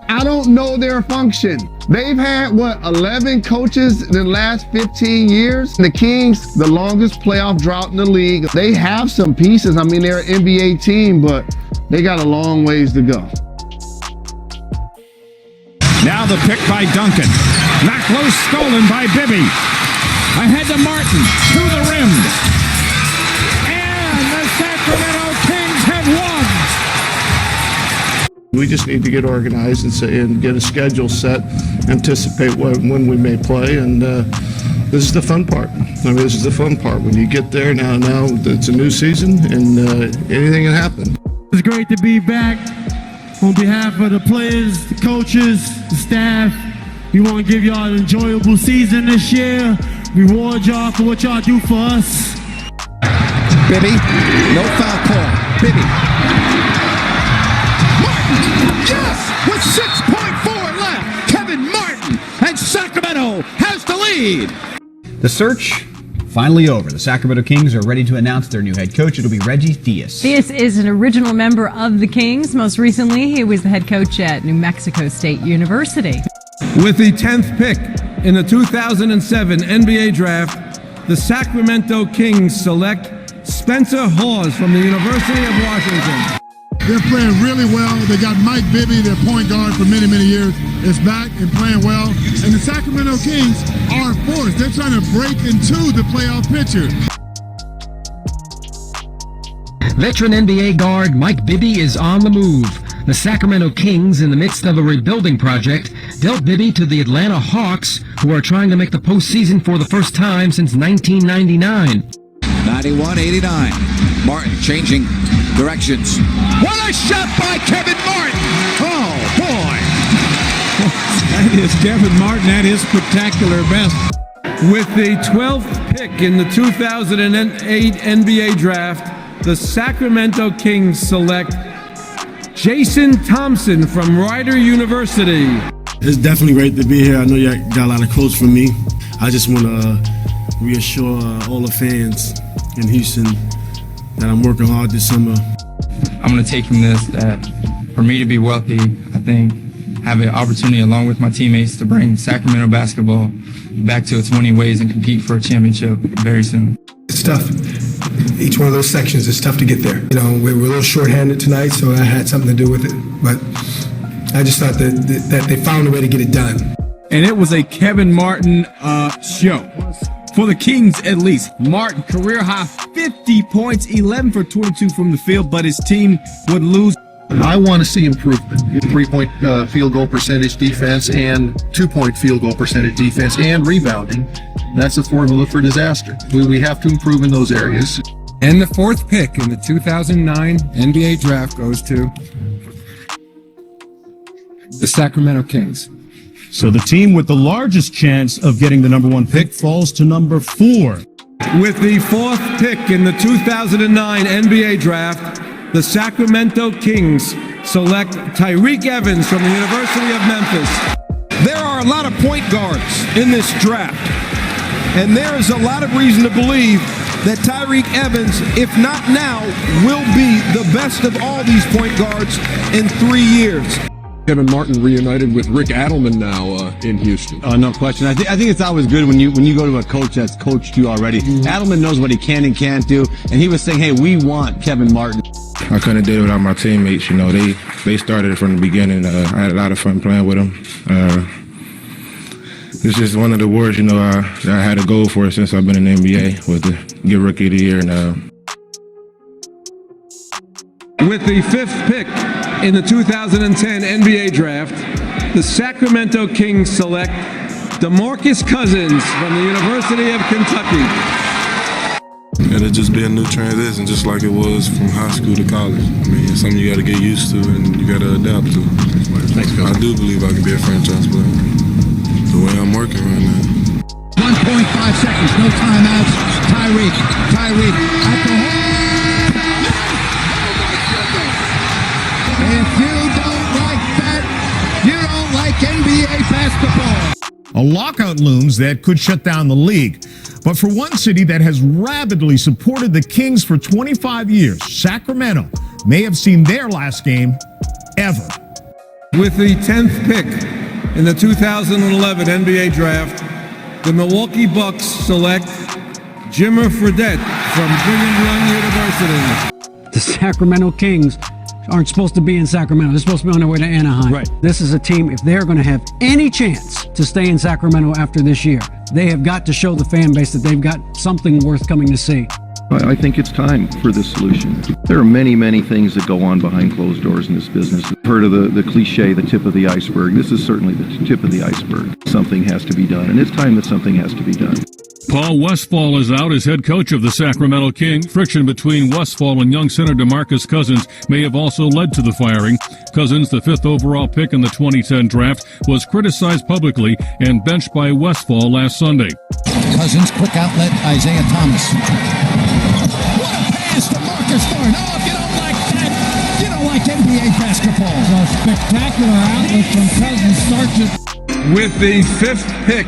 I don't know their function. They've had, 11 coaches in the last 15 years? The Kings, the longest playoff drought in the league. They have some pieces. I mean, they're an NBA team, but they got a long ways to go. Now the pick by Duncan. Knocked low, stolen by Bibby. Ahead to Martin, to the rim. And the Sacramento Kings have won. We just need to get organized and get a schedule set, anticipate when we may play, and this is the fun part. I mean, this is the fun part. When you get there, now it's a new season, and anything can happen. It's great to be back. On behalf of the players, the coaches, the staff, we want to give y'all an enjoyable season this year. Reward y'all for what y'all do for us. Bibby, no foul call. Bibby. Yes, with 6.4 left, Kevin Martin, and Sacramento has the lead. The search finally over. The Sacramento Kings are ready to announce their new head coach. It'll be Reggie Theus. Theus is an original member of the Kings. Most recently, he was the head coach at New Mexico State University. With the 10th pick in the 2007 NBA Draft, the Sacramento Kings select Spencer Hawes from the University of Washington. They're playing really well. They got Mike Bibby, their point guard for many, many years, is back and playing well. And the Sacramento Kings are a force. They're trying to break into the playoff picture. Veteran NBA guard Mike Bibby is on the move. The Sacramento Kings, in the midst of a rebuilding project, dealt Bibby to the Atlanta Hawks, who are trying to make the postseason for the first time since 1999. 91-89. Martin changing directions. What a shot by Kevin Martin! Oh, boy! That is Kevin Martin at his spectacular best. With the 12th pick in the 2008 NBA Draft, the Sacramento Kings select Jason Thompson from Rider University. It's definitely great to be here. I know you got a lot of quotes from me. I just want to reassure all the fans in Houston that I'm working hard this summer. I'm going to take from this that for me to be wealthy, I think have an opportunity along with my teammates to bring Sacramento basketball back to its winning ways and compete for a championship very soon. It's tough. Each one of those sections is tough to get there. You know, we're a little short-handed tonight, so that had something to do with it. But I just thought that they found a way to get it done. And it was a Kevin Martin show. For the Kings, at least. Martin, career high 50 points, 11 for 22 from the field, but his team would lose. I want to see improvement in 3-point field goal percentage defense and 2-point field goal percentage defense and rebounding. That's a formula for disaster. We have to improve in those areas. And the 4th pick in the 2009 NBA Draft goes to the Sacramento Kings. So the team with the largest chance of getting the number 1 pick falls to number 4. With the 4th pick in the 2009 NBA Draft, the Sacramento Kings select Tyreke Evans from the University of Memphis. There are a lot of point guards in this draft, and there is a lot of reason to believe that Tyreke Evans, if not now, will be the best of all these point guards in 3 years. Kevin Martin reunited with Rick Adelman now in Houston. No question. I think it's always good when you go to a coach that's coached you already. Adelman knows what he can and can't do, and he was saying, "Hey, we want Kevin Martin." I couldn't do it without my teammates. You know, they started it from the beginning. I had a lot of fun playing with them. It's just one of the awards, you know, I had a goal for since I've been in the NBA, was to get Rookie of the Year. With the 5th pick in the 2010 NBA Draft, the Sacramento Kings select DeMarcus Cousins from the University of Kentucky. It'll just be a new transition, just like it was from high school to college. I mean, it's something you got to get used to and you got to adapt to. Thanks, Coach. I do believe I can be a franchise player. The way I'm working right now. 1.5 seconds, no timeouts. Tyreke at the hole. If you don't like that, you don't like NBA basketball. A lockout looms that could shut down the league. But for one city that has rabidly supported the Kings for 25 years, Sacramento may have seen their last game ever. With the 10th pick in the 2011 NBA Draft, the Milwaukee Bucks select JimmerRange from Brigham Young University. The Sacramento Kings aren't supposed to be in Sacramento. They're supposed to be on their way to Anaheim. Right. This is a team, if they're going to have any chance to stay in Sacramento after this year, they have got to show the fan base that they've got something worth coming to see. I think it's time for this solution. There are many, many things that go on behind closed doors in this business. I've heard of the cliche, the tip of the iceberg. This is certainly the tip of the iceberg. Something has to be done, and it's time that something has to be done. Paul Westphal is out as head coach of the Sacramento Kings. Friction between Westphal and young center DeMarcus Cousins may have also led to the firing. Cousins, the 5th overall pick in the 2010 draft, was criticized publicly and benched by Westphal last Sunday. Cousins, quick outlet, Isaiah Thomas. What a pass to Marcus Thorne. Oh, if you don't like that, you don't like NBA basketball. A spectacular outlet from Cousins starts it. With the 5th pick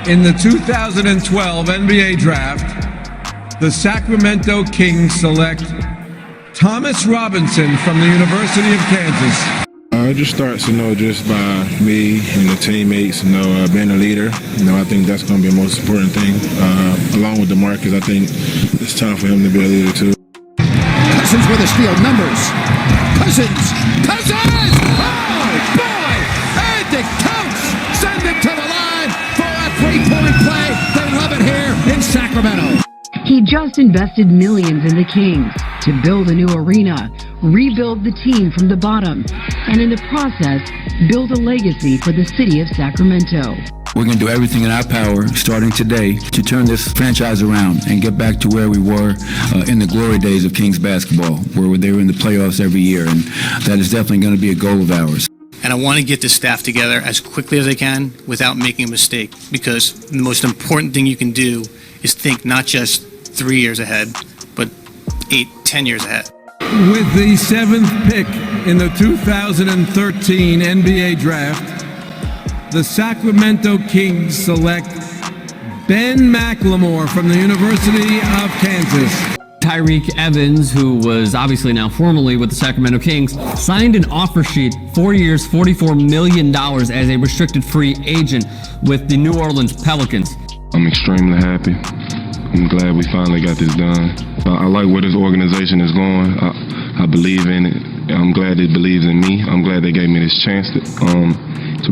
in the 2012 NBA Draft, the Sacramento Kings select Thomas Robinson from the University of Kansas. It just starts, just by me and the teammates, being a leader. I think that's going to be the most important thing. Along with DeMarcus, I think it's time for him to be a leader too. Cousins with a steal. Numbers. Cousins. Oh, boy! And it counts! Send it to the line for a three-point play. They love it here in Sacramento. He just invested millions in the Kings to build a new arena, rebuild the team from the bottom, and in the process, build a legacy for the city of Sacramento. We're going to do everything in our power, starting today, to turn this franchise around and get back to where we were in the glory days of Kings basketball, where they were in the playoffs every year, and that is definitely going to be a goal of ours. And I want to get the staff together as quickly as I can without making a mistake, because the most important thing you can do is think not just 3 years ahead, but 8-10 years ahead. With the 7th pick in the 2013 NBA Draft, the Sacramento Kings select Ben McLemore from the University of Kansas. Tyreke Evans, who was obviously now formally with the Sacramento Kings, signed an offer sheet, 4 years, $44 million as a restricted free agent with the New Orleans Pelicans. I'm extremely happy. I'm glad we finally got this done. I like where this organization is going. I believe in it. I'm glad it believes in me. I'm glad they gave me this chance to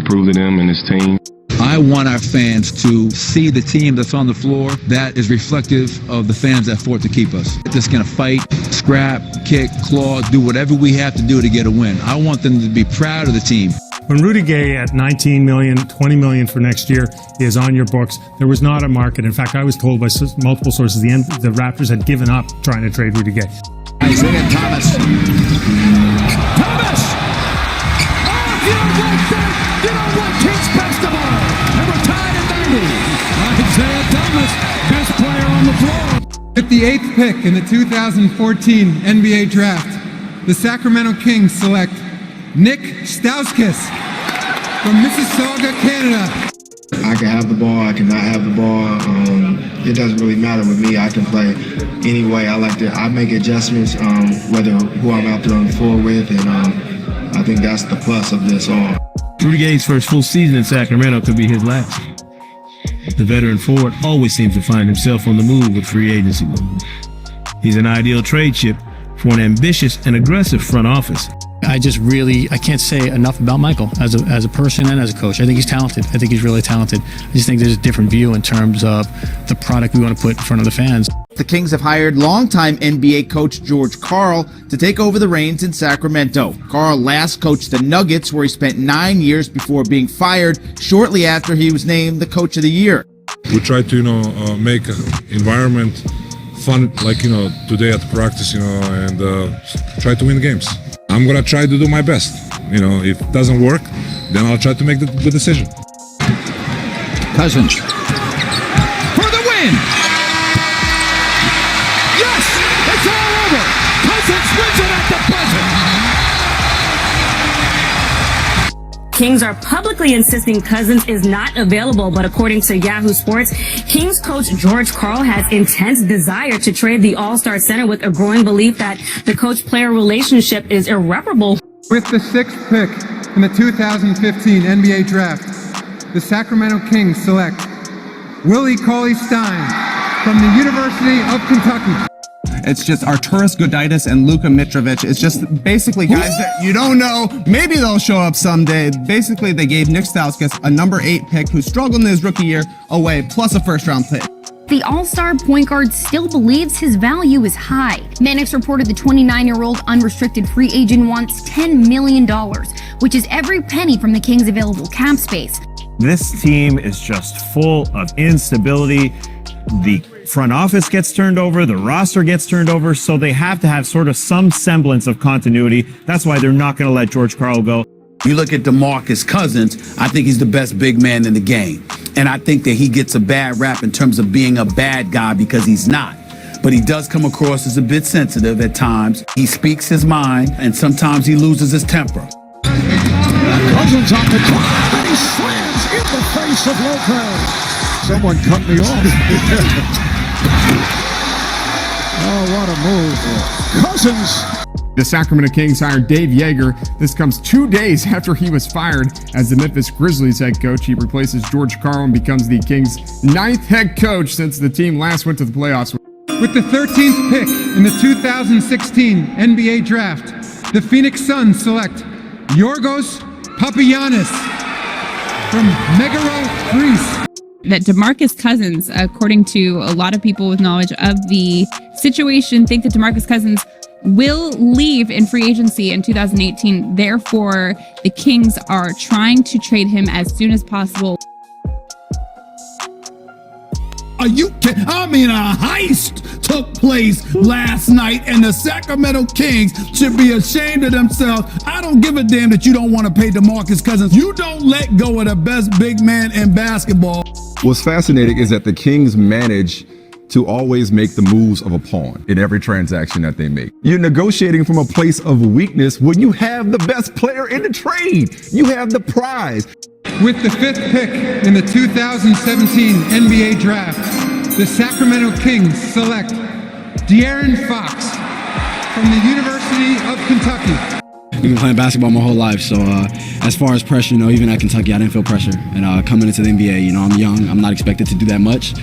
prove to them and this team. I want our fans to see the team that's on the floor that is reflective of the fans that fought to keep us. They're just going to fight, scrap, kick, claw, do whatever we have to do to get a win. I want them to be proud of the team. When Rudy Gay at $19 million, $20 million for next year is on your books, there was not a market. In fact, I was told by multiple sources the Raptors had given up trying to trade Rudy Gay. Isaiah Thomas. Thomas! Oh, if you don't like that, you don't like Kings basketball. And we're tied at 90. Isaiah Thomas, best player on the floor. With the 8th pick in the 2014 NBA Draft, the Sacramento Kings select Nick Stauskas from Mississauga, Canada. I can have the ball, I cannot have the ball. It doesn't really matter with me. I can play any way. I make adjustments, whether who I'm out there on the floor with, and I think that's the plus of this all. Rudy Gay's first full season in Sacramento could be his last. The veteran forward always seems to find himself on the move with free agency moves. He's an ideal trade chip for an ambitious and aggressive front office. I can't say enough about Michael as a person and as a coach. I think he's talented. I think he's really talented. I just think there's a different view in terms of the product we want to put in front of the fans. The Kings have hired longtime NBA coach George Karl to take over the reins in Sacramento. Karl last coached the Nuggets, where he spent 9 years before being fired shortly after he was named the Coach of the Year. We try to, make an environment fun, like, today at the practice, and try to win games. I'm going to try to do my best. If it doesn't work, then I'll try to make the decision. Cousins. For the win! Yes! It's all over! Cousins wins it at the buzzer! Kings are publicly insisting Cousins is not available, but according to Yahoo Sports, Kings coach George Karl has intense desire to trade the All-Star center, with a growing belief that the coach-player relationship is irreparable. With the 6th pick in the 2015 NBA Draft, the Sacramento Kings select Willie Cauley-Stein from the University of Kentucky. It's just Arturas Gudaitis and Luka Mitrovic. It's just basically guys that you don't know. Maybe they'll show up someday. Basically, they gave Nick Stauskas, a number 8 pick who struggled in his rookie year, away, plus a first-round pick. The all-star point guard still believes his value is high. Mannix reported the 29-year-old unrestricted free agent wants $10 million, which is every penny from the Kings' available cap space. This team is just full of instability. The front office gets turned over, the roster gets turned over, so they have to have sort of some semblance of continuity. That's why they're not going to let George Karl go. You look at DeMarcus Cousins, I think he's the best big man in the game. And I think that he gets a bad rap in terms of being a bad guy because he's not. But he does come across as a bit sensitive at times. He speaks his mind, and sometimes he loses his temper. Cousins on the drive, and he slams in the face of Lopez. Someone cut me off. Oh, what a move. Cousins. The Sacramento Kings hired Dave Yeager. This comes 2 days after he was fired as the Memphis Grizzlies head coach. He replaces George Karl and becomes the Kings' 9th head coach since the team last went to the playoffs. With the 13th pick in the 2016 NBA Draft, the Phoenix Suns select Yorgos Papagiannis from Megara, Greece. That DeMarcus Cousins, according to a lot of people with knowledge of the situation, think that DeMarcus Cousins will leave in free agency in 2018. Therefore, the Kings are trying to trade him as soon as possible. Are you kidding? I mean, a heist took place last night, and the Sacramento Kings should be ashamed of themselves. I don't give a damn that you don't want to pay DeMarcus Cousins. You don't let go of the best big man in basketball. What's fascinating is that the Kings manage to always make the moves of a pawn in every transaction that they make. You're negotiating from a place of weakness when you have the best player in the trade. You have the prize. With the 5th pick in the 2017 NBA Draft, the Sacramento Kings select De'Aaron Fox from the University of Kentucky. I've been playing basketball my whole life, so as far as pressure, even at Kentucky, I didn't feel pressure. And coming into the NBA, I'm young, I'm not expected to do that much,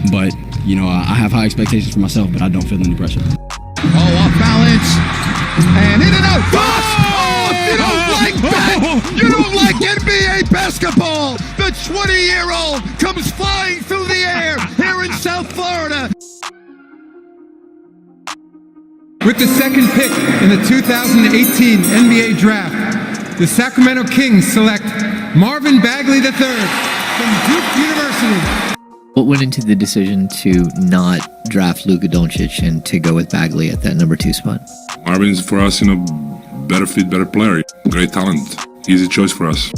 but I have high expectations for myself, but I don't feel any pressure. Oh, off balance, and in and out. Oh, you don't like that. You don't like NBA basketball. The 20-year-old comes flying through the air here in South Florida. With the 2nd pick in the 2018 NBA Draft, the Sacramento Kings select Marvin Bagley III from Duke University. What went into the decision to not draft Luka Doncic and to go with Bagley at that number 2 spot? Marvin's for us, better fit, better player, great talent. Easy choice for us.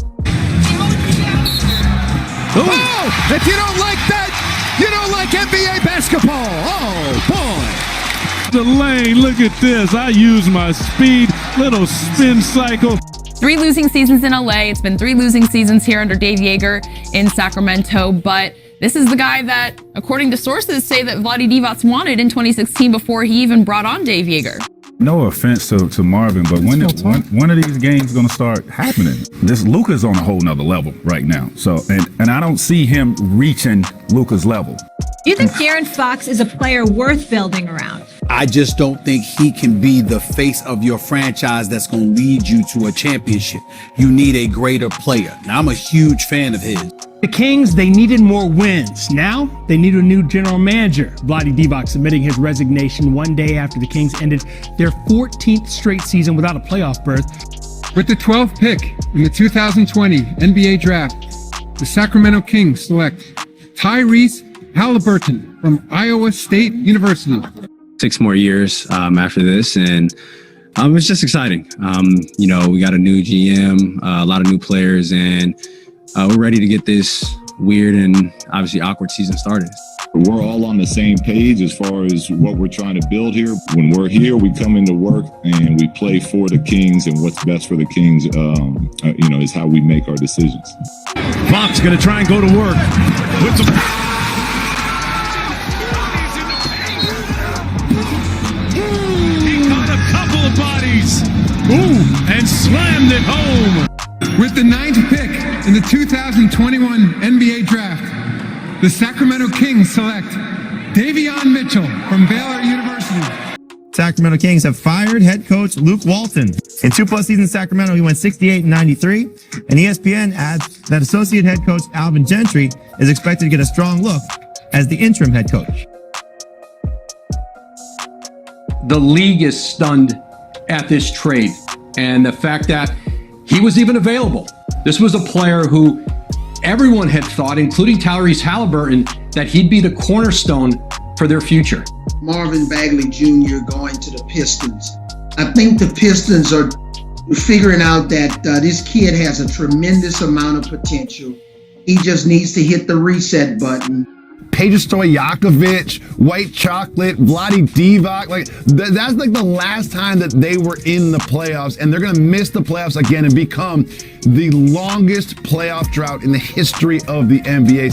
Oh, if you don't like that, you don't like NBA basketball. Oh, boy. The lane, look at this. I use my speed, little spin cycle. 3 losing seasons in LA. It's been 3 losing seasons here under Dave Yeager in Sacramento, but this is the guy that, according to sources, say that Vlade Divac wanted in 2016 before he even brought on Dave Yeager. No offense to Marvin, but when one of these games is going to start happening? This Luka's on a whole nother level right now. So, and I don't see him reaching Luka's level. Do you think De'Aaron Fox is a player worth building around? I just don't think he can be the face of your franchise that's going to lead you to a championship. You need a greater player. Now, I'm a huge fan of his. The Kings, they needed more wins. Now, they need a new general manager. Vlade Divac submitting his resignation one day after the Kings ended their 14th straight season without a playoff berth. With the 12th pick in the 2020 NBA Draft, the Sacramento Kings select Tyrese Halliburton from Iowa State University. 6 more years after this, and it's just exciting. We got a new GM, a lot of new players, and we're ready to get this weird and obviously awkward season started. We're all on the same page as far as what we're trying to build here. When we're here, we come into work and we play for the Kings, and what's best for the Kings, is how we make our decisions. Fox going to try and go to work. He caught a couple of bodies. Ooh, and slammed it home. With the 9th pick in the 2021 NBA Draft, the Sacramento Kings select Davion Mitchell from Baylor University. Sacramento Kings have fired head coach Luke Walton. In 2+ seasons in Sacramento, he went 68-93, and ESPN adds that associate head coach Alvin Gentry is expected to get a strong look as the interim head coach. The league is stunned at this trade and the fact that he was even available. This was a player who everyone had thought, including Tyrese Halliburton, that he'd be the cornerstone for their future. Marvin Bagley Jr. going to the Pistons. I think the Pistons are figuring out that this kid has a tremendous amount of potential. He just needs to hit the reset button. Peja Stojakovic, White Chocolate, Vlade Divac, like that's like the last time that they were in the playoffs, and they're gonna miss the playoffs again and become the longest playoff drought in the history of the NBA.